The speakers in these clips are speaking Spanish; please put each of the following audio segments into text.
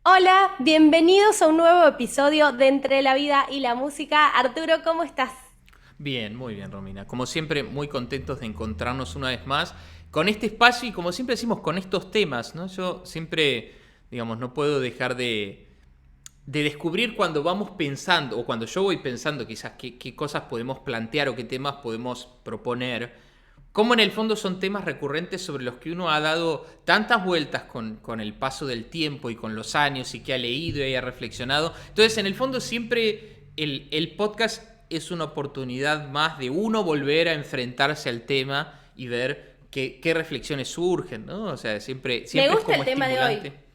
Hola, bienvenidos a un nuevo episodio de Entre la Vida y la Música. Arturo, ¿cómo estás? Bien, muy bien, Romina. Como siempre, muy contentos de encontrarnos una vez más con este espacio y como siempre decimos, con estos temas, ¿no? Yo siempre, digamos, no puedo dejar de descubrir cuando vamos pensando, o cuando yo voy pensando quizás qué cosas podemos plantear o qué temas podemos proponer, cómo en el fondo son temas recurrentes sobre los que uno ha dado tantas vueltas con el paso del tiempo y con los años y que ha leído y ha reflexionado. Entonces, en el fondo siempre el podcast es una oportunidad más de uno volver a enfrentarse al tema y ver qué reflexiones surgen, ¿no? O sea, siempre, Me siempre es gusta como el tema de hoy, estimulante.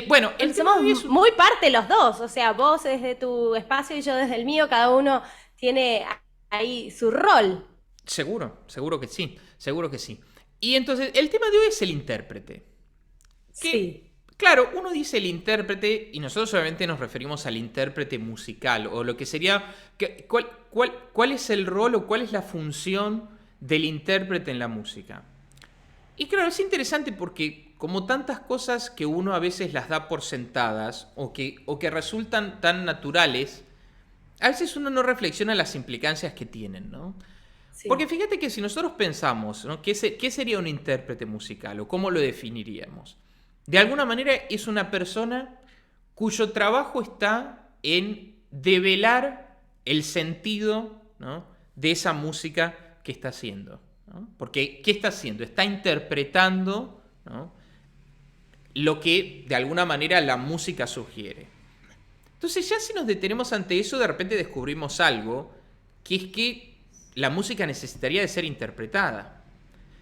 Bueno, el porque tema somos de hoy es muy parte los dos, o sea, vos desde tu espacio y yo desde el mío, cada uno tiene ahí su rol. seguro, seguro que sí, seguro que sí. Y entonces, el tema de hoy es el intérprete. Que, Sí. claro, uno dice el intérprete y nosotros obviamente nos referimos al intérprete musical o lo que sería, ¿cuál es el rol o cuál es la función del intérprete en la música? Y claro, es interesante porque como tantas cosas que uno a veces las da por sentadas o que resultan tan naturales, a veces uno no reflexiona las implicancias que tienen, ¿no? Porque Sí. fíjate que si nosotros pensamos, ¿no? ¿Qué sería un intérprete musical o cómo lo definiríamos? De alguna manera es una persona cuyo trabajo está en develar el sentido, ¿no? de esa música que está haciendo, ¿no? Porque, ¿qué está haciendo? Está interpretando, ¿no? lo que de alguna manera la música sugiere. Entonces ya si nos detenemos ante eso, de repente descubrimos algo, que es que la música necesitaría de ser interpretada.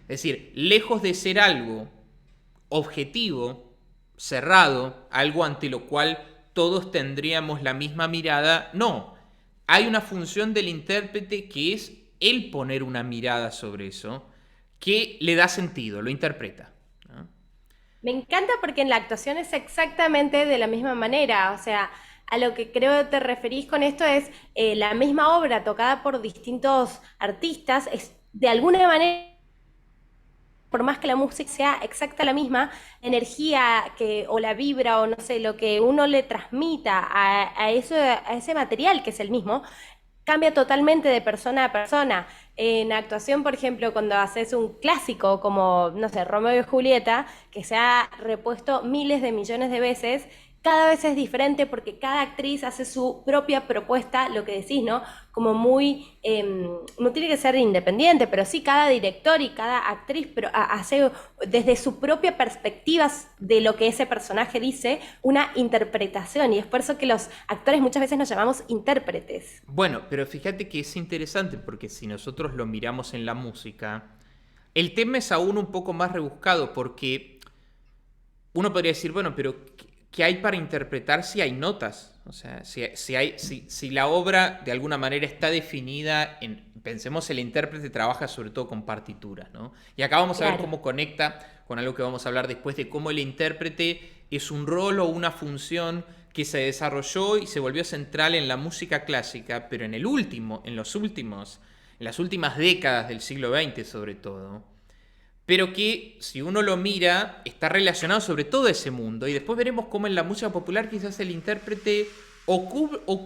Es decir, lejos de ser algo objetivo, cerrado, algo ante lo cual todos tendríamos la misma mirada, no. Hay una función del intérprete que es el poner una mirada sobre eso, que le da sentido, lo interpreta, ¿no? Me encanta porque en la actuación es exactamente de la misma manera, o sea, a lo que creo te referís con esto es la misma obra tocada por distintos artistas, es de alguna manera por más que la música sea exacta la misma, energía que, o la vibra, o no sé, lo que uno le transmita a eso, a ese material que es el mismo, cambia totalmente de persona a persona. En actuación, por ejemplo, cuando haces un clásico como, no sé, Romeo y Julieta, que se ha repuesto miles de millones de veces, cada vez es diferente porque cada actriz hace su propia propuesta, lo que decís, ¿no? Como muy, no tiene que ser independiente, pero sí cada director y cada actriz pero hace desde su propia perspectiva de lo que ese personaje dice una interpretación y es por eso que los actores muchas veces nos llamamos intérpretes. Bueno, pero fíjate que es interesante porque si nosotros lo miramos en la música, el tema es aún un poco más rebuscado porque uno podría decir, bueno, pero ¿qué hay para interpretar si hay notas? O sea, si la obra de alguna manera está definida en, pensemos, el intérprete trabaja sobre todo con partituras, ¿no? Y acá vamos a ver Claro. cómo conecta con algo que vamos a hablar después de cómo el intérprete es un rol o una función que se desarrolló y se volvió central en la música clásica, pero en las últimas décadas del siglo XX sobre todo, pero que si uno lo mira está relacionado sobre todo ese mundo y después veremos cómo en la música popular quizás el intérprete o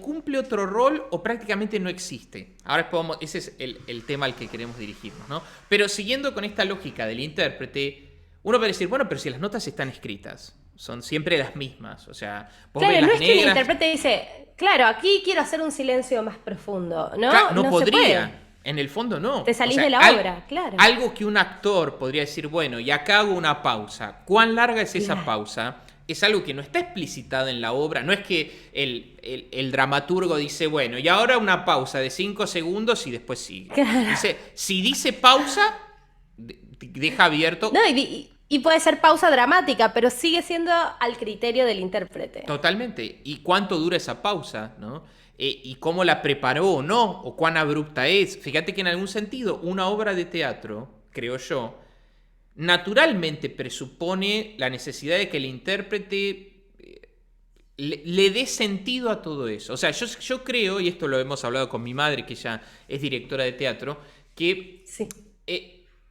cumple otro rol o prácticamente no existe. Ahora ese es el tema al que queremos dirigirnos, ¿no? Pero siguiendo con esta lógica del intérprete, uno puede decir, bueno, pero si las notas están escritas, son siempre las mismas, o sea, vos ves Claro, no las es que un negras, intérprete dice, claro, aquí quiero hacer un silencio más profundo, ¿no? no No se puede. podría, en el fondo Te no. O salís de sea, la obra, claro. algo que un actor podría decir, bueno, y acá hago una pausa. ¿Cuán larga es esa Claro. pausa? Es algo que no está explicitada en la obra. No es que el dramaturgo dice, bueno, y ahora una pausa de 5 segundos y después sigue. Claro. Dice, si dice pausa, deja abierto. No, y puede ser pausa dramática, pero sigue siendo al criterio del intérprete. Totalmente. ¿Y cuánto dura esa pausa? ¿No? ¿Y cómo la preparó o no? ¿O cuán abrupta es? Fíjate que en algún sentido una obra de teatro, creo yo, naturalmente presupone la necesidad de que el intérprete le dé sentido a todo eso. O sea, yo creo, y esto lo hemos hablado con mi madre, que ella es directora de teatro, que Sí.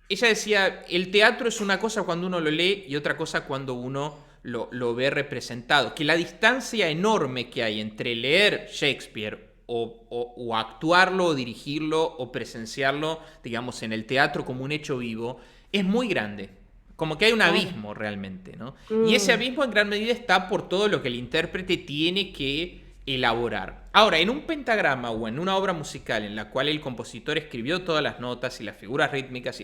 ella decía, el teatro es una cosa cuando uno lo lee y otra cosa cuando uno lo ve representado. Que la distancia enorme que hay entre leer Shakespeare o actuarlo, o dirigirlo, o presenciarlo, digamos, en el teatro como un hecho vivo, es muy grande. Como que hay un Claro. abismo realmente, ¿no? Y ese Mm. abismo en gran medida está por todo lo que el intérprete tiene que elaborar. Ahora, en un pentagrama o en una obra musical en la cual el compositor escribió todas las notas y las figuras rítmicas,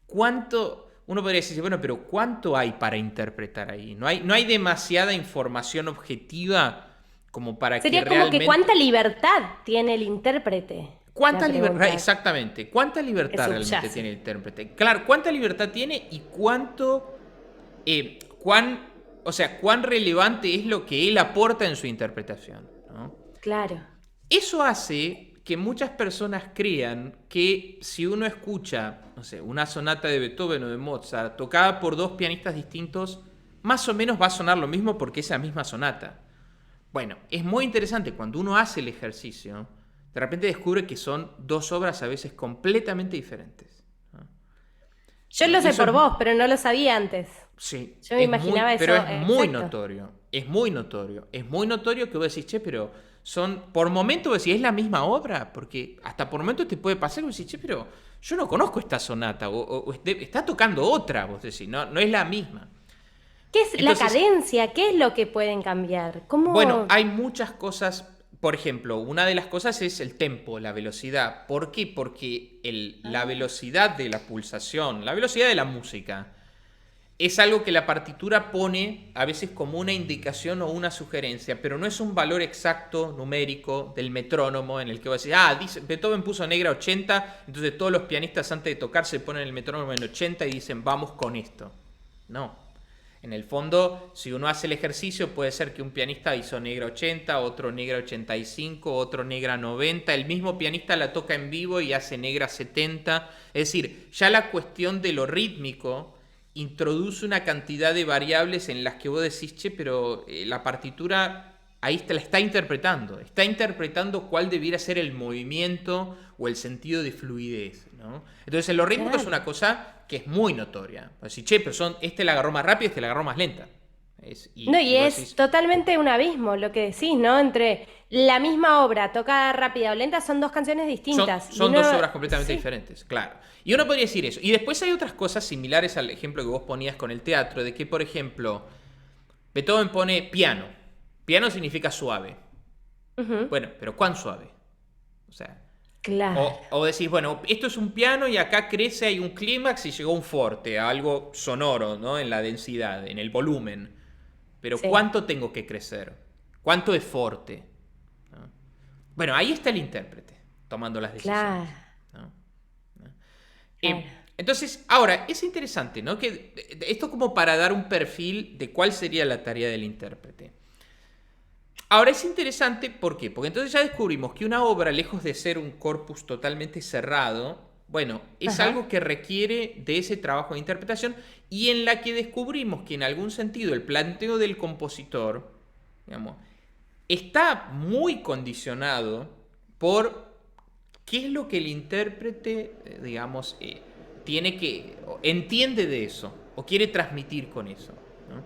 ¿cuánto? Uno podría decir, bueno, pero ¿cuánto hay para interpretar ahí? No hay demasiada información objetiva como para que Sería como que realmente... cuánta libertad tiene el intérprete, la ¿Cuánta libertad? pregunta Exactamente. ¿Cuánta que libertad realmente subyace. tiene el intérprete? Claro, ¿cuánta libertad tiene y cuánto... cuán, o sea, cuán relevante es lo que él aporta en su interpretación, ¿no? Claro. Eso hace que muchas personas crean que si uno escucha, no sé, una sonata de Beethoven o de Mozart tocada por dos pianistas distintos, más o menos va a sonar lo mismo porque es la misma sonata. Bueno, es muy interesante cuando uno hace el ejercicio, de repente descubre que son dos obras a veces completamente diferentes, ¿no? Yo lo Y sé eso es, por vos, pero no lo sabía antes. sí, Yo me imaginaba pero eso, es muy exacto. notorio, es muy notorio que vos decís, che, pero por momentos vos decís, ¿es la misma obra? Porque hasta por momentos te puede pasar que vos decís, che, pero yo no conozco esta sonata, o está tocando otra, vos decís, no es la misma. ¿Qué es la Entonces, cadencia? ¿Qué es lo que pueden cambiar? bueno, ¿Cómo? hay muchas cosas. Por ejemplo, una de las cosas es el tempo, la velocidad. ¿Por qué? Porque la Ah, velocidad de la pulsación, la velocidad de la música, es algo que la partitura pone a veces como una indicación o una sugerencia, pero no es un valor exacto numérico del metrónomo en el que vos decís, dice, Beethoven puso negra 80, entonces todos los pianistas antes de tocar se ponen el metrónomo en 80 y dicen, vamos con esto. No. En el fondo, si uno hace el ejercicio, puede ser que un pianista hizo negra 80, otro negra 85, otro negra 90, el mismo pianista la toca en vivo y hace negra 70. Es decir, ya la cuestión de lo rítmico introduce una cantidad de variables en las que vos decís, che, pero la partitura ahí la está interpretando cuál debiera ser el movimiento o el sentido de fluidez, ¿no? Entonces, en lo rítmico es claro. una cosa que es muy notoria. Vos decís, che, pero este la agarró más rápido, este la agarró más lenta. No, y Y vos es decís, totalmente un abismo lo que decís, ¿no? Entre la misma obra tocada rápida o lenta son dos canciones distintas. Y son uno, dos obras completamente sí, diferentes, claro. Y uno podría decir eso. Y después hay otras cosas similares al ejemplo que vos ponías con el teatro, de que, por ejemplo, Beethoven pone piano. Piano significa suave. ujú, Bueno, pero ¿cuán suave? O sea, claro, o decís, bueno, esto es un piano y acá crece, hay un clímax y llegó un forte, algo sonoro, ¿no? En la densidad, en el volumen. Pero sí, ¿cuánto tengo que crecer? ¿Cuánto es forte? ¿No? Bueno, ahí está el intérprete, tomando las claro, decisiones, ¿no? claro. Entonces, ahora, es interesante, ¿no? Que esto como para dar un perfil de cuál sería la tarea del intérprete. Ahora es interesante, ¿por qué? Porque entonces ya descubrimos que una obra, lejos de ser un corpus totalmente cerrado, bueno, es Ajá. algo que requiere de ese trabajo de interpretación y en la que descubrimos que en algún sentido el planteo del compositor, digamos, está muy condicionado por qué es lo que el intérprete, digamos, entiende de eso o quiere transmitir con eso, ¿no?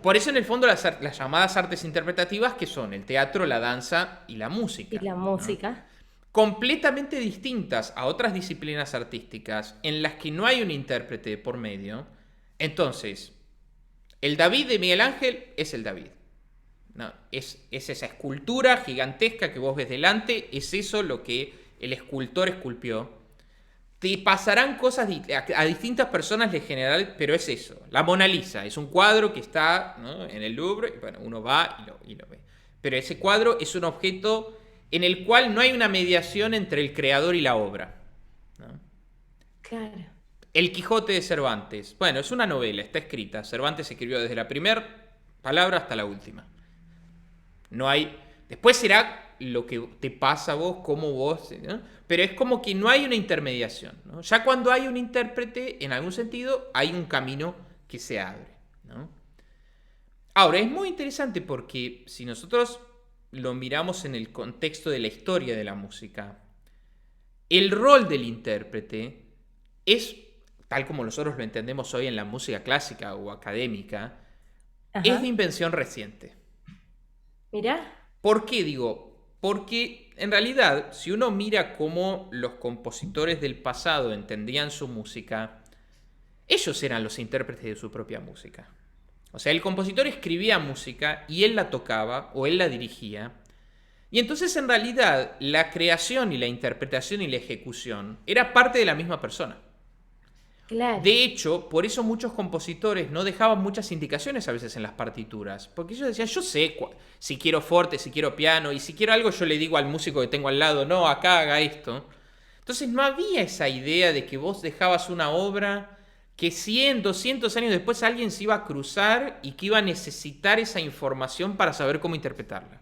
Por eso en el fondo las llamadas artes interpretativas, que son el teatro, la danza y la Y música, la ¿no? música, Completamente distintas a otras disciplinas artísticas en las que no hay un intérprete por medio. Entonces, el David de Miguel Ángel es el David. No, es esa escultura gigantesca que vos ves delante, es eso lo que el escultor esculpió. Te pasarán cosas a distintas personas en general, pero es eso. La Mona Lisa es un cuadro que está, ¿no?, en el Louvre, y bueno, uno va y lo ve. Pero ese cuadro es un objeto en el cual no hay una mediación entre el creador y la obra, ¿no? claro. El Quijote de Cervantes, bueno, es una novela, está escrita. Cervantes escribió desde la primera palabra hasta la última. No hay. Después será lo que te pasa a vos, como vos, ¿no? Pero es como que no hay una intermediación, ¿no? Ya cuando hay un intérprete, en algún sentido, hay un camino que se abre, ¿no? Ahora, es muy interesante porque si nosotros lo miramos en el contexto de la historia de la música, el rol del intérprete es, tal como nosotros lo entendemos hoy en la música clásica o académica, es de Ajá. invención reciente. Mirá. ¿Por qué digo? Porque en realidad, si uno mira cómo los compositores del pasado entendían su música, ellos eran los intérpretes de su propia música. O sea, el compositor escribía música y él la tocaba o él la dirigía. Y entonces en realidad la creación y la interpretación y la ejecución era parte de la misma persona. Claro. De hecho, por eso muchos compositores no dejaban muchas indicaciones a veces en las partituras, porque ellos decían, yo sé si quiero forte, si quiero piano, y si quiero algo yo le digo al músico que tengo al lado, no, acá haga esto. Entonces no había esa idea de que vos dejabas una obra que 100, 200 años después alguien se iba a cruzar y que iba a necesitar esa información para saber cómo interpretarla.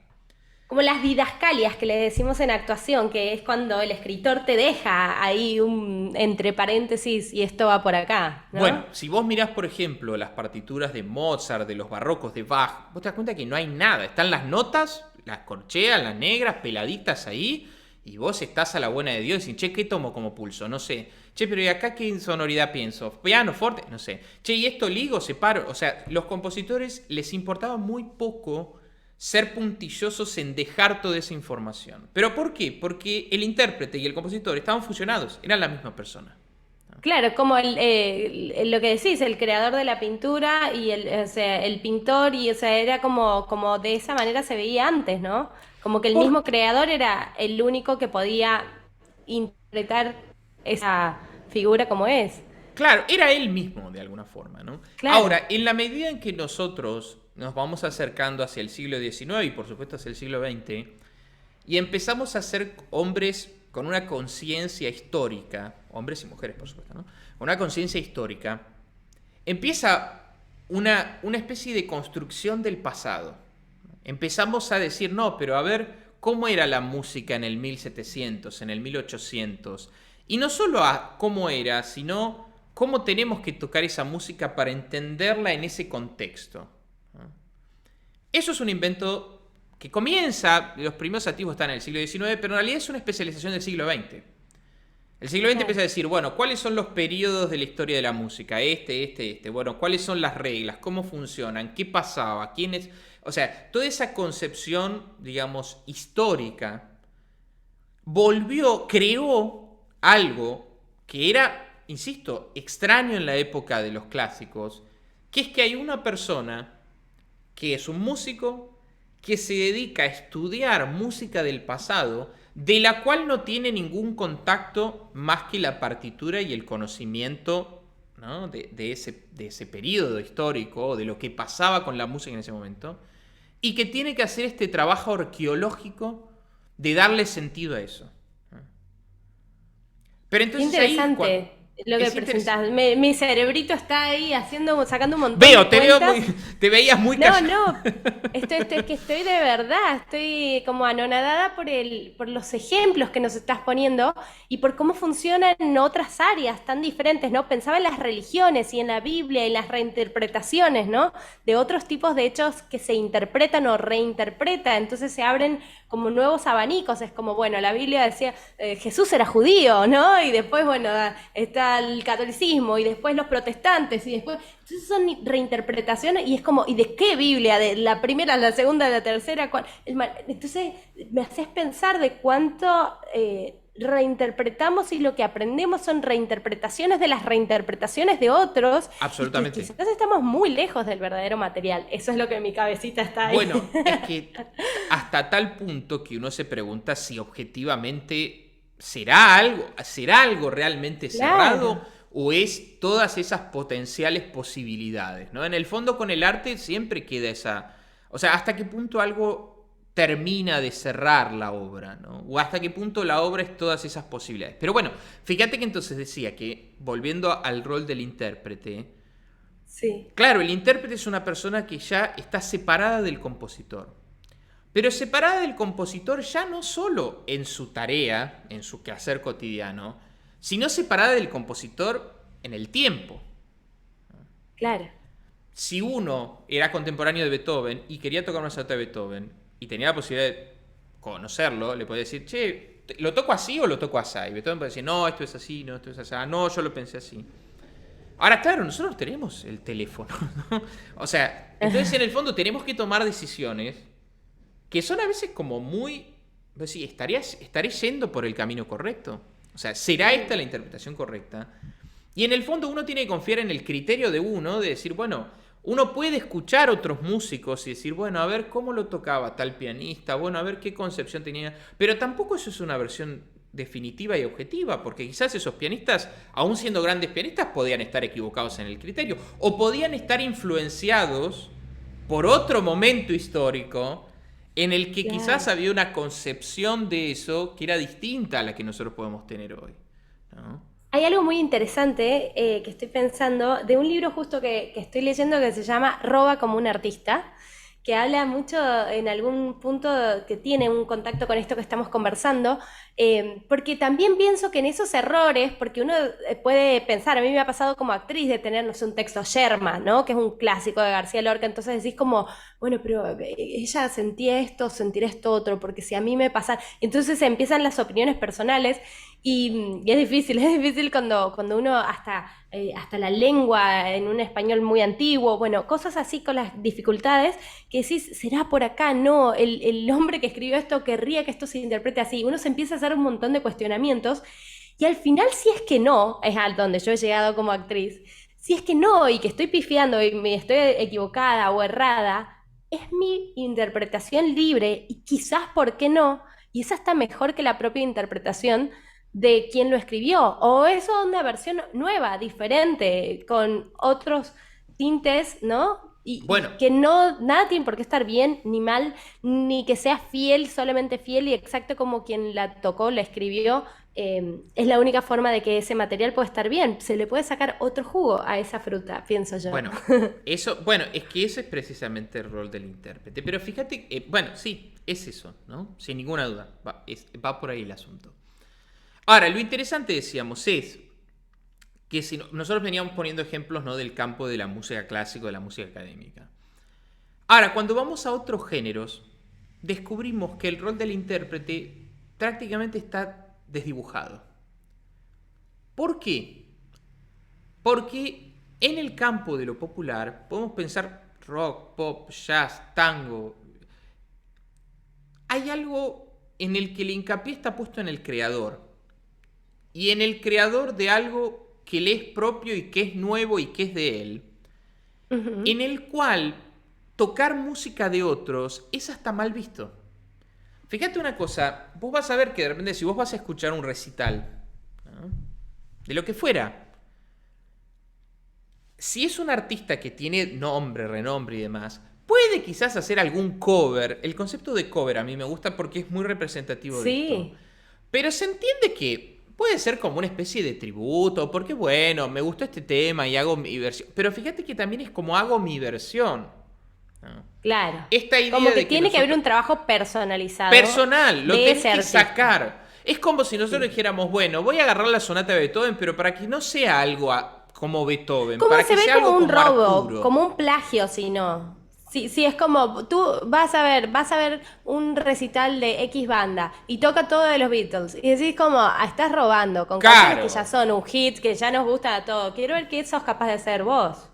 Como las didascalias que le decimos en actuación, que es cuando el escritor te deja ahí un entre paréntesis y esto va por acá, Bueno, ¿no? si vos mirás, por ejemplo, las partituras de Mozart, de los barrocos de Bach, vos te das cuenta que no hay nada. Están las notas, las corcheas, las negras, peladitas ahí, y vos estás a la buena de Dios y decís, che, ¿qué tomo como pulso? No sé. Che, pero ¿y acá qué sonoridad pienso? ¿Piano, forte? No sé. Che, ¿y esto ligo, separo? O sea, los compositores les importaba muy poco ser puntillosos en dejar toda esa información. ¿Pero por qué? Porque el intérprete y el compositor estaban fusionados, eran la misma persona. Claro, como lo que decís, el creador de la pintura y o sea, el pintor, y o sea, era como de esa manera se veía antes, ¿no? Como que el ¿Por mismo creador era el único que podía interpretar esa figura como es. Claro, era él mismo de alguna forma, ¿no? Claro. Ahora, en la medida en que nosotros nos vamos acercando hacia el siglo XIX y por supuesto hacia el siglo XX, y empezamos a ser hombres con una conciencia histórica, hombres y mujeres por supuesto, ¿no? Con una conciencia histórica, empieza una especie de construcción del pasado. Empezamos a decir, no, pero a ver, ¿cómo era la música en el 1700, en el 1800? Y no solo a cómo era, sino cómo tenemos que tocar esa música para entenderla en ese contexto. Eso es un invento que comienza, los primeros activos están en el siglo XIX, pero en realidad es una especialización del siglo XX. El siglo XX Claro. empieza a decir, bueno, ¿cuáles son los periodos de la historia de la música? Este. Bueno, ¿cuáles son las reglas? ¿Cómo funcionan? ¿Qué pasaba? ¿Quiénes? O sea, toda esa concepción, digamos, histórica, creó algo que era, insisto, extraño en la época de los clásicos, que es que hay una persona que es un músico que se dedica a estudiar música del pasado, de la cual no tiene ningún contacto más que la partitura y el conocimiento, ¿no? de ese periodo histórico, de lo que pasaba con la música en ese momento, y que tiene que hacer este trabajo arqueológico de darle sentido a eso. Pero Qué entonces ahí interesante lo que es interesante. presentás. Mi cerebrito está ahí sacando un montón de Veo, te veo cuentas. muy, te veías muy No, callado. no, es que estoy de verdad, estoy como anonadada por los ejemplos que nos estás poniendo y por cómo funcionan en otras áreas tan diferentes, ¿no? Pensaba en las religiones y en la Biblia y las reinterpretaciones, ¿no? De otros tipos de hechos que se interpretan o reinterpretan, entonces se abren como nuevos abanicos, es como, bueno, la Biblia decía, Jesús era judío, ¿no? Y después, bueno, está el catolicismo y después los protestantes y después... Entonces son reinterpretaciones y es como, ¿y de qué Biblia? ¿De la primera, la segunda, la tercera? Entonces me haces pensar de cuánto reinterpretamos y lo que aprendemos son reinterpretaciones de las reinterpretaciones de otros y que Absolutamente. quizás estamos muy lejos del verdadero material. Eso es lo que en mi cabecita está ahí. Bueno, es que hasta tal punto que uno se pregunta si objetivamente será algo realmente cerrado Claro. o es todas esas potenciales posibilidades, ¿no? En el fondo con el arte siempre queda esa, o sea, hasta qué punto algo termina de cerrar la obra, ¿no? O hasta qué punto la obra es todas esas posibilidades. Pero bueno, fíjate que entonces decía que, volviendo al rol del intérprete, Sí. claro, el intérprete es una persona que ya está separada del compositor. Pero separada del compositor ya no solo en su tarea, en su quehacer cotidiano, sino separada del compositor en el tiempo. Claro. Si uno era contemporáneo de Beethoven y quería tocar una sonata de Beethoven y tenía la posibilidad de conocerlo, le podía decir, che, ¿lo toco así o lo toco así? Y Beethoven puede decir, no, esto es así, no, esto es así, no, yo lo pensé así. Ahora, claro, nosotros tenemos el teléfono, ¿no? O sea, entonces en el fondo tenemos que tomar decisiones que son a veces como muy... Pues sí, ¿estaré yendo por el camino correcto? O sea, ¿será esta la interpretación correcta? Y en el fondo uno tiene que confiar en el criterio de uno, de decir, bueno, uno puede escuchar otros músicos y decir, bueno, a ver cómo lo tocaba tal pianista, bueno, a ver qué concepción tenía. Pero tampoco eso es una versión definitiva y objetiva, porque quizás esos pianistas, aún siendo grandes pianistas, podían estar equivocados en el criterio, o podían estar influenciados por otro momento histórico en el que quizás Claro. había una concepción de eso que era distinta a la que nosotros podemos tener hoy, ¿no? Hay algo muy interesante que estoy pensando de un libro justo que estoy leyendo que se llama Roba como un artista, que habla mucho en algún punto que tiene un contacto con esto que estamos conversando, porque también pienso que en esos errores, porque uno puede pensar, a mí me ha pasado como actriz de tener, no sé, un texto Yerma, ¿no? Que es un clásico de García Lorca, entonces decís como, bueno, pero ella sentía esto, sentirá esto otro, porque si a mí me pasa, entonces empiezan las opinioes personales. Y es difícil, es difícil cuando uno hasta la lengua en un español muy antiguo, bueno, cosas así con las dificultades que decís, ¿será por acá? No, el hombre que escribió esto querría que esto se interprete así. Uno se empieza a hacer un montón de cuestionamientos y al final, si es que no, es a donde yo he llegado como actriz, si es que no y que estoy pifiando y me estoy equivocada o errada, es mi interpretación libre y quizás, ¿por qué no? Y esa está mejor que la propia interpretación de quién lo escribió, o es una versión nueva, diferente, con otros tintes, ¿no? Bueno, Y que no, nada tiene por qué estar bien ni mal, ni que sea fiel, solamente fiel y exacto como quien la tocó, la escribió. Es la única forma de que ese material pueda estar bien. Se le puede sacar otro jugo a esa fruta, pienso yo. bueno, es que ese es precisamente el rol del intérprete. Pero fíjate, bueno, sí, es eso, ¿no? Sin ninguna duda, va por ahí el asunto. Ahora, lo interesante, decíamos, es que si nosotros veníamos poniendo ejemplos, ¿no? Del campo de la música clásica, de la música académica. Ahora, cuando vamos a otros géneros, descubrimos que el rol del intérprete prácticamente está desdibujado. ¿Por qué? Porque en el campo de lo popular podemos pensar rock, pop, jazz, tango. Hay algo en el que el hincapié está puesto en el creador. Y en el creador de algo que le es propio y que es nuevo y que es de él. Ujú. En el cual tocar música de otros es hasta mal visto. Fíjate una cosa, vos vas a ver que de repente si vos vas a escuchar un recital, ¿no? De lo que fuera, si es un artista que tiene nombre, renombre y demás, puede quizás hacer algún cover. El concepto de cover a mí me gusta porque es muy representativo de esto. Sí. Pero se entiende que puede ser como una especie de tributo, porque bueno, me gustó este tema y hago mi versión. Pero fíjate que también es como hago mi versión, ¿no? Claro. Esta idea Como que de que tiene que haber nosotros... un trabajo personalizado Personal, lo de tenés ese que artista. sacar. Es como si nosotros Sí. dijéramos, bueno, voy a agarrar la sonata de Beethoven, pero para que no sea algo como Beethoven, Como para se que ve sea como algo un como robo, Arturo. como un plagio, si no. Sí, sí, es como tú vas a ver un recital de X banda y toca todo de los Beatles y decís como, estás robando con canciones que ya Claro, son un hit, que ya nos gusta a todos. Quiero ver qué sos capaz de hacer vos,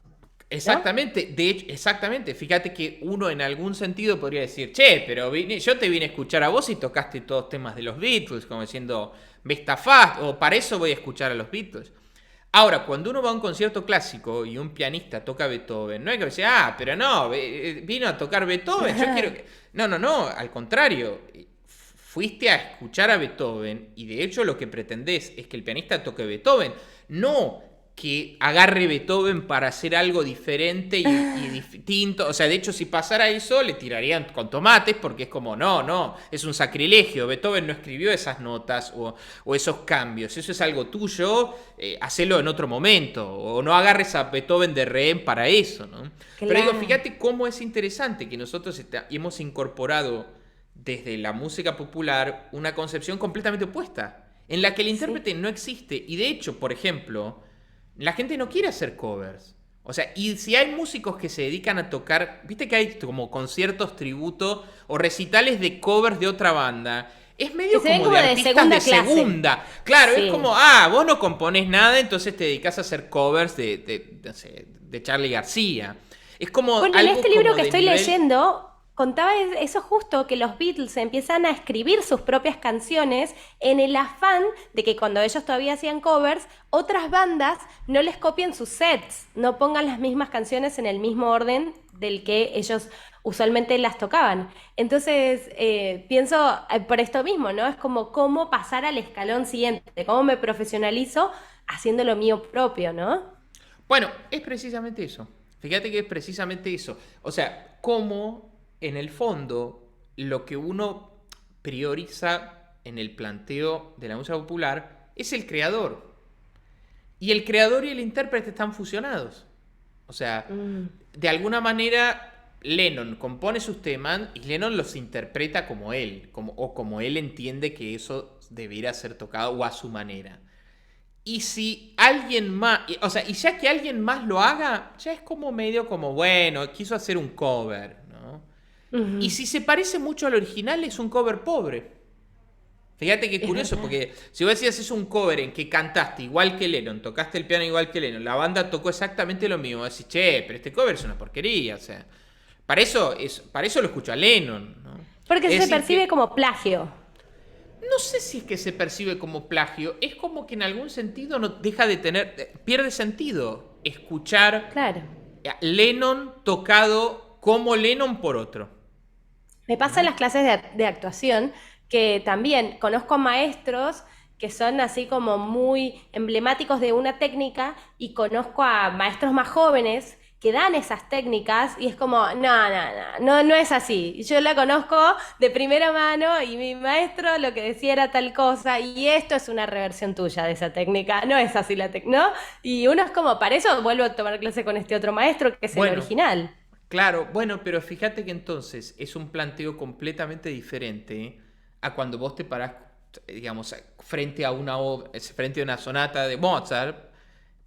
¿no? exactamente. De hecho, exactamente. Fíjate que uno en algún sentido podría decir, che, pero yo te vine a escuchar a vos y tocaste todos temas de los Beatles, como diciendo, me estafás, o para eso voy a escuchar a los Beatles. Ahora, cuando uno va a un concierto clásico y un pianista toca Beethoven, no hay que decir, pero no, vino a tocar Beethoven, yo quiero que... No, no, no, al contrario, fuiste a escuchar a Beethoven y de hecho lo que pretendés es que el pianista toque Beethoven, no que agarre Beethoven para hacer algo diferente y distinto. O sea, de hecho, si pasara eso, le tirarían con tomates porque es como, no, no, es un sacrilegio. Beethoven no escribió esas notas o esos cambios. Eso es algo tuyo, hacelo en otro momento. O no agarres a Beethoven de rehén para eso, ¿no? Pero digo, Claro, fíjate cómo es interesante que nosotros hemos incorporado desde la música popular una concepción completamente opuesta, en la que el sí. intérprete no existe. Y de hecho, por ejemplo, la gente no quiere hacer covers. O sea, y si hay músicos que se dedican a tocar, viste que hay como conciertos tributo o recitales de covers de otra banda, Es Que medio se ven como como de de artistas de segunda clase. segunda. Claro, es Sí. como, vos no componés nada, entonces te dedicas a hacer covers no sé, de Charly García. Es como Bueno, en algo este libro como que de estoy nivel. leyendo, contaba eso justo, que los Beatles empiezan a escribir sus propias canciones en el afán de que cuando ellos todavía hacían covers, otras bandas no les copien sus sets, no pongan las mismas canciones en el mismo orden del que ellos usualmente las tocaban. Entonces, pienso por esto mismo, ¿no? Es como cómo pasar al escalón siguiente, cómo me profesionalizo haciendo lo mío propio, ¿no? Bueno, es precisamente eso. Fíjate que es precisamente eso. O sea, cómo en el fondo lo que uno prioriza en el planteo de la música popular es el creador. Y el creador y el intérprete están fusionados. O sea, Mm, de alguna manera Lennon compone sus temas y Lennon los interpreta como él, o como él entiende que eso debería ser tocado o a su manera. Y si alguien más, o sea, y ya que alguien más lo haga, ya es como medio como, bueno, quiso hacer un cover, ¿no? Y ujú. si se parece mucho al original, es un cover pobre. Fíjate qué Es curioso, verdad. porque si vos decías es un cover en que cantaste igual que Lennon, tocaste el piano igual que Lennon, la banda tocó exactamente lo mismo, decís, che, pero este cover es una porquería, o sea, para eso lo escucho a Lennon, ¿no? Porque Es se decir percibe que como plagio. no sé si es que se percibe como plagio, es como que en algún sentido no deja de tener, pierde sentido escuchar Claro. a Lennon tocado como Lennon por otro, Me pasa en ¿no? las clases de actuación que también conozco maestros que son así como muy emblemáticos de una técnica y conozco a maestros más jóvenes que dan esas técnicas y es como, no es así. Yo la conozco de primera mano y mi maestro lo que decía era tal cosa y esto es una reversión tuya de esa técnica, no es así la técnica, ¿no? Y uno es como, para eso vuelvo a tomar clase con este otro maestro que es el Bueno, original. claro, bueno, pero fíjate que entonces es un planteo completamente diferente a cuando vos te parás, digamos, frente a frente a una sonata de Mozart,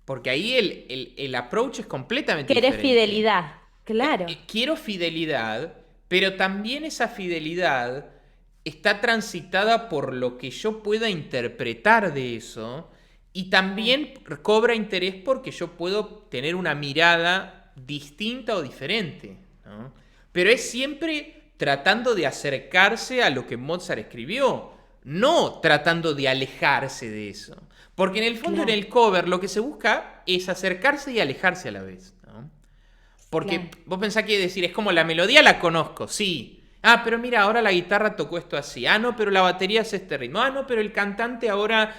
porque ahí el approach es completamente Querés diferente. fidelidad, claro. Quiero fidelidad, pero también esa fidelidad está transitada por lo que yo pueda interpretar de eso y Claro. también cobra interés porque yo puedo tener una mirada distinta o diferente, ¿no? Pero es siempre tratando de acercarse a lo que Mozart escribió, no tratando de alejarse de eso. Porque en el fondo en Claro, el cover lo que se busca es acercarse y alejarse a la vez, ¿no? Porque claro. vos pensás que decir, es como la melodía la conozco, sí. Ah, pero mira, ahora la guitarra tocó esto así. Ah, no, pero la batería es este ritmo. Ah, no, pero el cantante ahora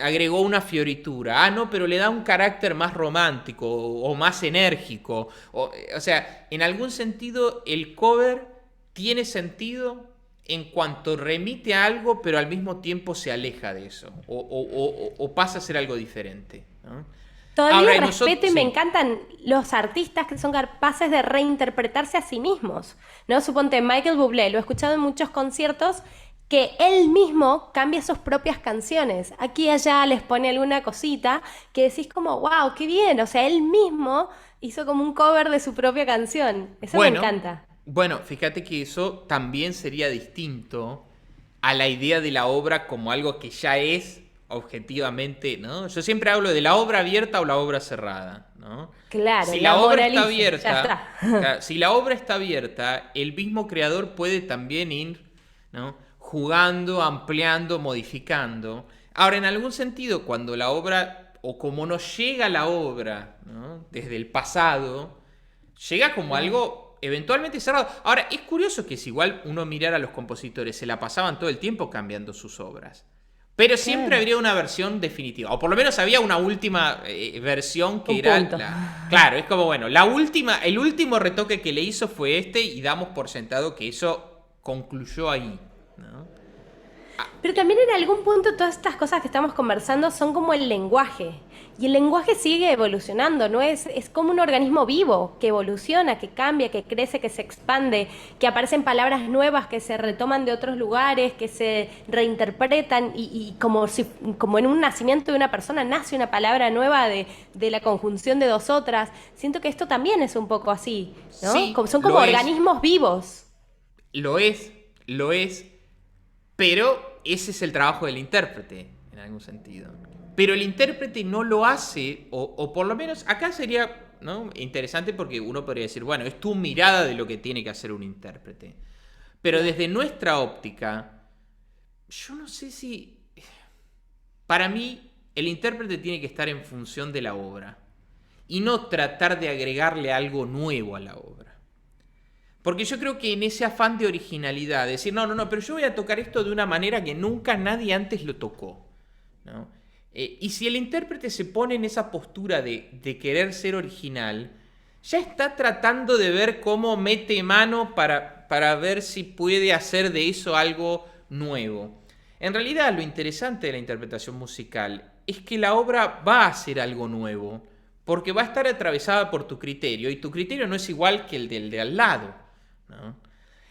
agregó una fioritura. Ah, no, pero le da un carácter más romántico o más enérgico. O sea, en algún sentido el cover tiene sentido en cuanto remite a algo, pero al mismo tiempo se aleja de eso. O pasa a ser algo diferente, ¿no? Todavía Ahora, respeto nosotros, y me sí. encantan los artistas que son capaces de reinterpretarse a sí mismos, ¿no? Suponte Michael Bublé, lo he escuchado en muchos conciertos que él mismo cambia sus propias canciones. Aquí y allá les pone alguna cosita que decís como, wow, qué bien. O sea, él mismo hizo como un cover de su propia canción. Eso me Bueno, encanta. bueno, fíjate que eso también sería distinto a la idea de la obra como algo que ya es objetivamente, ¿no? Yo siempre hablo de la obra abierta o la obra cerrada, ¿no? Claro, Si la la obra está moraliza, ya abierta, está. si la obra está abierta, el mismo creador puede también ir, ¿no? Jugando, ampliando, modificando. Ahora, en algún sentido, cuando la obra, o como nos llega la obra, ¿no? Desde el pasado, llega como Mm, algo eventualmente cerrado. Ahora, es curioso que si igual uno mirara a los compositores, se la pasaban todo el tiempo cambiando sus obras. Pero siempre claro, habría una versión definitiva. O por lo menos había una última versión que un era punto. la. Claro, es como, bueno, la última, el último retoque que le hizo fue este y damos por sentado que eso concluyó ahí, ¿no? Ah, Pero también en algún punto todas estas cosas que estamos conversando son como el lenguaje. Y el lenguaje sigue evolucionando, ¿no? Es como un organismo vivo que evoluciona, que cambia, que crece, que se expande, que aparecen palabras nuevas que se retoman de otros lugares, que se reinterpretan y como si, como en un nacimiento de una persona nace una palabra nueva de la conjunción de dos otras. Siento que esto también es un poco así, ¿no? sí, Son como organismos vivos. lo es, lo es, Pero ese es el trabajo del intérprete, en algún sentido. Pero el intérprete no lo hace, o por lo menos acá sería, ¿no?, interesante porque uno podría decir, bueno, es tu mirada de lo que tiene que hacer un intérprete. Pero desde nuestra óptica, yo no sé si... Para mí, el intérprete tiene que estar en función de la obra y no tratar de agregarle algo nuevo a la obra. Porque yo creo que en ese afán de originalidad, decir, no, pero yo voy a tocar esto de una manera que nunca nadie antes lo tocó, ¿no? Y si el intérprete se pone en esa postura de querer ser original, ya está tratando de ver cómo mete mano para ver si puede hacer de eso algo nuevo. En realidad, lo interesante de la interpretación musical es que la obra va a ser algo nuevo, porque va a estar atravesada por tu criterio, y tu criterio no es igual que el del de al lado, ¿no?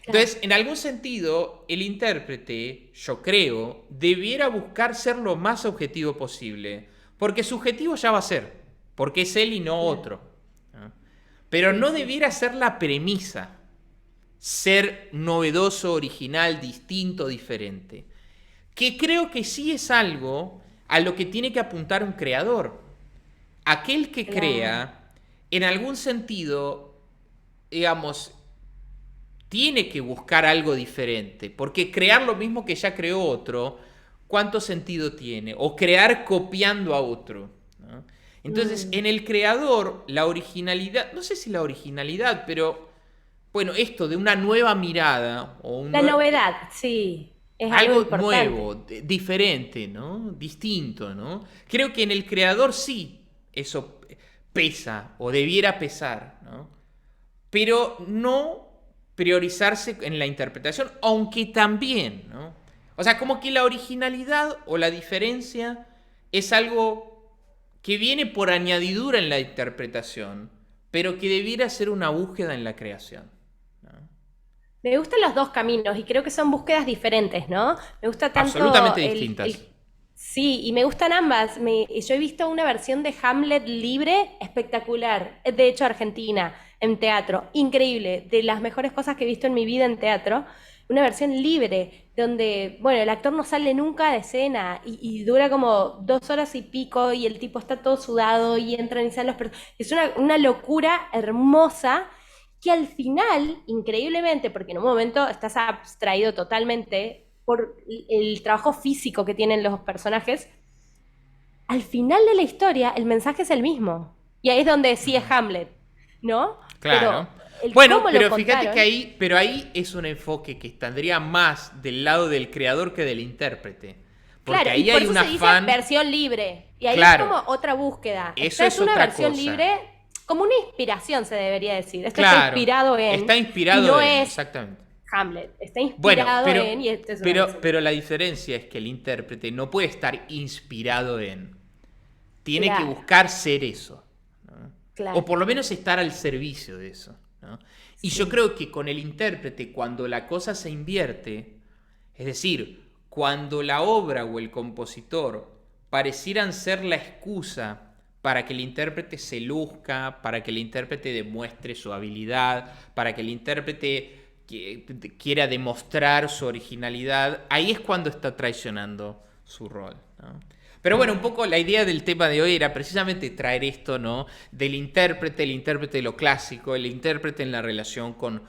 Entonces, en algún sentido, el intérprete, yo creo, debiera buscar ser lo más objetivo posible, porque su objetivo ya va a ser, porque es él y no otro, ¿no? Pero no debiera ser la premisa, ser novedoso, original, distinto, diferente. Que creo que sí es algo a lo que tiene que apuntar un creador. Aquel que crea, en algún sentido, digamos, tiene que buscar algo diferente, porque crear lo mismo que ya creó otro, ¿cuánto sentido tiene? O crear copiando a otro, ¿no? Entonces, en el creador, la originalidad, no sé si la originalidad, pero bueno, esto de una nueva mirada o La novedad, sí, es algo algo importante. nuevo, diferente, ¿no? Distinto, ¿no? Creo que en el creador sí eso pesa o debiera pesar, ¿no? Pero no priorizarse en la interpretación, aunque también, ¿no? O sea, como que la originalidad o la diferencia es algo que viene por añadidura en la interpretación, pero que debiera ser una búsqueda en la creación, ¿no? Me gustan los dos caminos y creo que son búsquedas diferentes, ¿no? Me gusta tanto Absolutamente distintas. Sí, y me gustan ambas. Yo he visto una versión de Hamlet libre espectacular, de hecho Argentina, en teatro, increíble, de las mejores cosas que he visto en mi vida en teatro. Una versión libre, donde, bueno, el actor no sale nunca de escena y dura como 2 horas y pico y el tipo está todo sudado y entran y salen los personajes. Es una locura hermosa que al final, increíblemente, porque en un momento estás abstraído totalmente por el trabajo físico que tienen los personajes, al final de la historia el mensaje es el mismo. Y ahí es donde sí es Hamlet, ¿no? Pero Claro. el Bueno, cómo lo pero fíjate que contaron, ahí es un enfoque que estaría más del lado del creador que del intérprete. Porque claro, y ahí por hay eso un se dice afán, versión libre. Y ahí es claro, como otra búsqueda. eso Esta es es una otra versión cosa. libre, como una inspiración se debería decir. Esto está Claro, inspirado está en, y inspirado no en, es exactamente. Hamlet, está Bueno, inspirado en, y esta es una versión. pero la diferencia es que el intérprete no puede estar inspirado en, tiene que Claro, buscar ser eso, ¿no? O claro, por lo menos estar al servicio de eso, ¿no? Y yo sí. creo que con el intérprete, cuando la cosa se invierte, es decir, cuando la obra o el compositor parecieran ser la excusa para que el intérprete se luzca, para que el intérprete demuestre su habilidad, para que el intérprete quiera demostrar su originalidad, ahí es cuando está traicionando su rol, ¿no? Pero bueno, un poco la idea del tema de hoy era precisamente traer esto, ¿no? Del intérprete, el intérprete de lo clásico, el intérprete en la relación con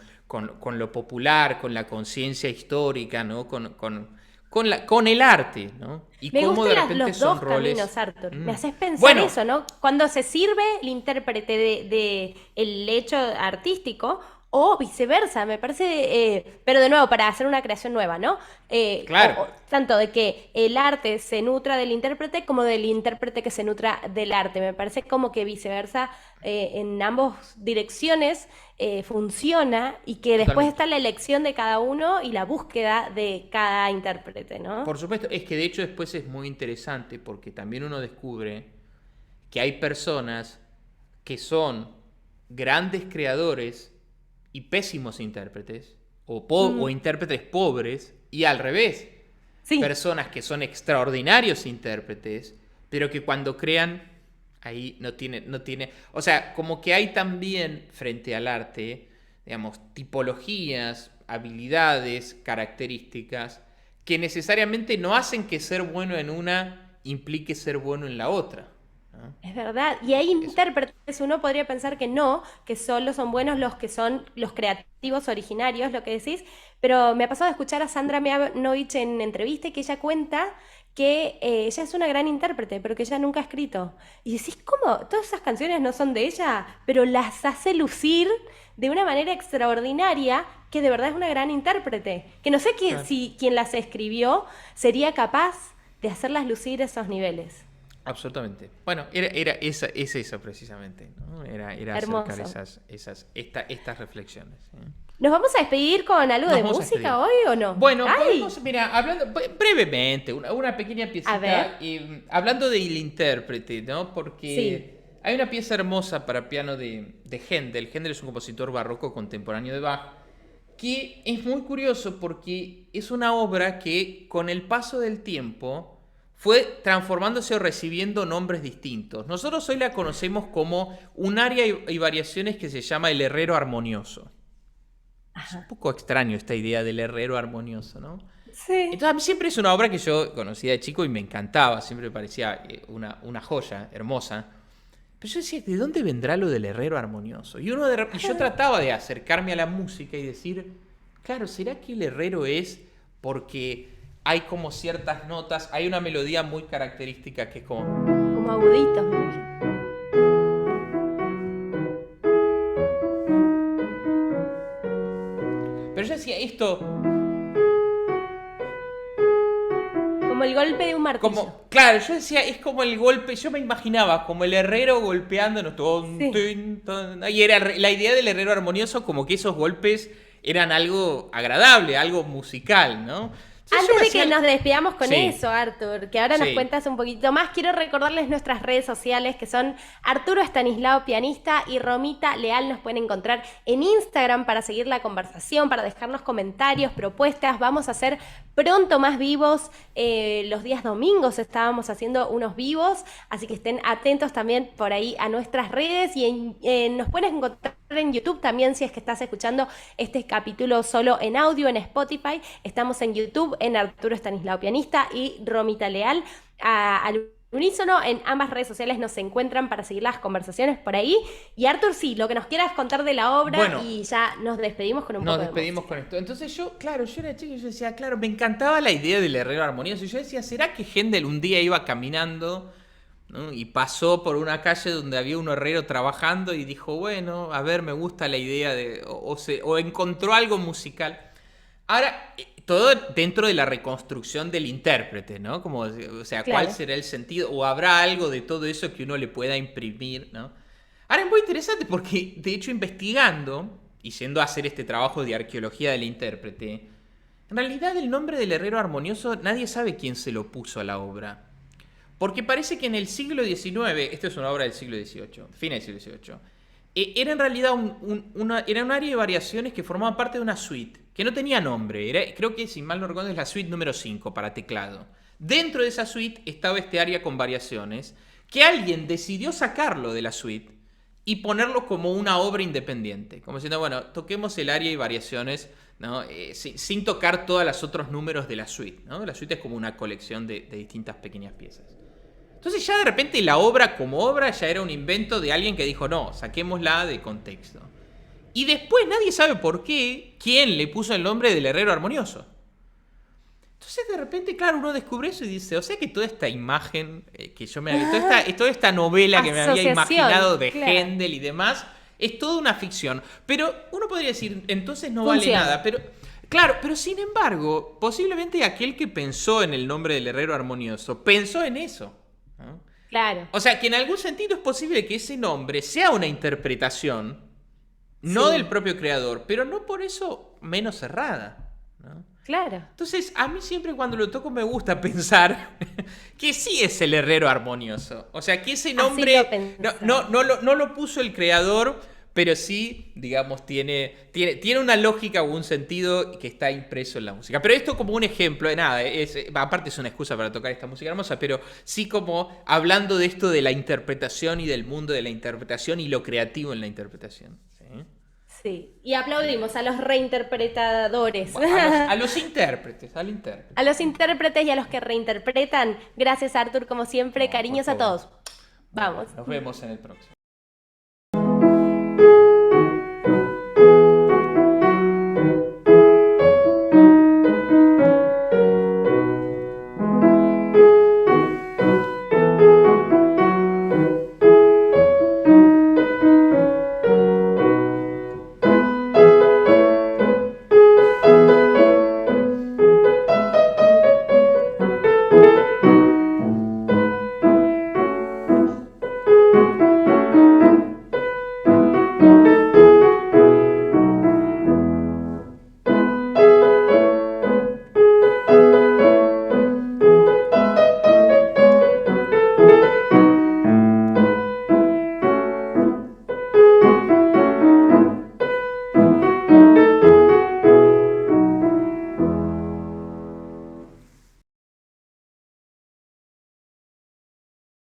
lo popular, con la conciencia histórica, ¿no? Con el arte, ¿no? Y Me cómo de gustan repente los son dos roles. caminos, Arthur. Me haces pensar Bueno, eso, ¿no? Cuando se sirve el intérprete de el hecho artístico o viceversa, me parece, pero de nuevo, para hacer una creación nueva, ¿no? claro. Tanto de que el arte se nutra del intérprete como del intérprete que se nutra del arte. Me parece como que viceversa, en ambas direcciones funciona y que después Totalmente. está la elección de cada uno y la búsqueda de cada intérprete, ¿no? Por supuesto, es que de hecho después es muy interesante porque también uno descubre que hay personas que son grandes creadores y pésimos intérpretes, o Mm, intérpretes pobres, y al revés, sí. personas que son extraordinarios intérpretes, pero que cuando crean, ahí no tiene, o sea, como que hay también frente al arte, digamos, tipologías, habilidades, características, que necesariamente no hacen que ser bueno en una implique ser bueno en la otra, ¿no? Es verdad, y hay Eso. intérpretes, uno podría pensar que no, que solo son buenos los que son los creativos originarios, lo que decís, pero me ha pasado de escuchar a Sandra Mianovich en entrevista y que ella cuenta que ella es una gran intérprete, pero que ella nunca ha escrito. Y decís, ¿cómo? Todas esas canciones no son de ella, pero las hace lucir de una manera extraordinaria, que de verdad es una gran intérprete. Que no sé Claro. si quien las escribió sería capaz de hacerlas lucir esos niveles. Absolutamente. Bueno, es eso precisamente, ¿no? Era acercar Hermoso. estas reflexiones, ¿eh? ¿Nos vamos a despedir con algo Nos de vamos a despedir. música hoy o no? Bueno, ¡Ay! podemos, mira, hablando brevemente, una pequeña A ver, piecita, hablando del intérprete, ¿no? sí. Porque hay una pieza hermosa para piano de Händel. Händel es un compositor barroco contemporáneo de Bach, que es muy curioso porque es una obra que con el paso del tiempo fue transformándose o recibiendo nombres distintos. Nosotros hoy la conocemos como un área y variaciones que se llama el herrero armonioso. Es un Ajá. poco extraño esta idea del herrero armonioso, ¿no? Sí. Entonces, a mí siempre es una obra que yo conocía de chico y me encantaba, siempre me parecía una joya, hermosa. Pero yo decía, ¿de dónde vendrá lo del herrero armonioso? Y yo trataba de acercarme a la música y decir, claro, ¿será que el herrero es porque hay como ciertas notas, hay una melodía muy característica que es como... Como aguditos, me imagino. Pero yo decía, esto... Como el golpe de un martillo. Claro, yo decía, es como el golpe, yo me imaginaba como el herrero golpeándonos, ton, Sí. tin, ton, ¿no? Y era la idea del herrero armonioso como que esos golpes eran algo agradable, algo musical, ¿no? Entonces yo Antes me de que hacía... nos despidamos con Sí, eso, Arthur, que ahora nos sí. cuentas un poquito más, quiero recordarles nuestras redes sociales que son Arturo Estanislao Pianista y Romita Leal. Nos pueden encontrar en Instagram para seguir la conversación, para dejarnos comentarios, propuestas. Vamos a hacer pronto más vivos. Los días domingos estábamos haciendo unos vivos, así que estén atentos también por ahí a nuestras redes y nos pueden encontrar en YouTube también si es que estás escuchando este capítulo solo en audio en Spotify. Estamos en YouTube en Arturo Estanislao Pianista y Romita Leal al unísono. En ambas redes sociales nos encuentran para seguir las conversaciones por ahí. Y Arthur, sí, lo que nos quieras contar de la obra Bueno, y ya nos despedimos con un nos poco de despedimos con música. esto. Entonces yo, claro, yo era chico y yo decía, claro, me encantaba la idea del herrero armonioso. Y yo decía, ¿será que Händel un día iba caminando, ¿no? Y pasó por una calle donde había un herrero trabajando y dijo, bueno, a ver, me gusta la idea de... O encontró algo musical. Ahora, todo dentro de la reconstrucción del intérprete, ¿no? Como, o sea, ¿cuál Claro. será el sentido? ¿O habrá algo de todo eso que uno le pueda imprimir, ¿no? Ahora es muy interesante porque, de hecho, investigando y yendo a hacer este trabajo de arqueología del intérprete, en realidad el nombre del herrero armonioso nadie sabe quién se lo puso a la obra. Porque parece que en el siglo XIX, esto es una obra del siglo XVIII, fines del siglo XVIII, era en realidad era un área de variaciones que formaba parte de una suite, que no tenía nombre. Creo que, si mal no recuerdo, es la suite número 5 para teclado. Dentro de esa suite estaba este área con variaciones, que alguien decidió sacarlo de la suite y ponerlo como una obra independiente. Como diciendo, bueno, toquemos el área y variaciones, ¿no? Sin tocar todos los otros números de la suite, ¿no? La suite es como una colección de distintas pequeñas piezas. Entonces ya de repente la obra como obra ya era un invento de alguien que dijo, no, saquémosla de contexto. Y después nadie sabe por qué, quién le puso el nombre del herrero armonioso. Entonces de repente, claro, uno descubre eso y dice, o sea que toda esta imagen que yo me había... Toda esta novela que me había imaginado Asociación, de claro. Händel y demás, es toda una ficción. Pero uno podría decir, entonces no vale Funciona. nada. Pero, claro, pero sin embargo, posiblemente aquel que pensó en el nombre del herrero armonioso, pensó en eso, ¿no? Claro. O sea, que en algún sentido es posible que ese nombre sea una interpretación, no del Sí, propio creador, pero no por eso menos cerrada, ¿no? claro. Entonces, a mí siempre cuando lo toco me gusta pensar que sí es el herrero armonioso. O sea, que ese Así nombre lo pensaba. no lo puso el creador, pero sí, digamos, tiene una lógica o un sentido que está impreso en la música. Pero esto como un ejemplo de nada, aparte es una excusa para tocar esta música hermosa, pero sí como hablando de esto de la interpretación y del mundo de la interpretación y lo creativo en la interpretación, ¿sí? Sí, y aplaudimos a los reinterpretadores, Bueno, a los intérpretes, al intérprete. a los intérpretes y a los que reinterpretan. Gracias, Arthur, como siempre. No, por Cariños a favor. todos. Vamos. Nos vemos en el próximo.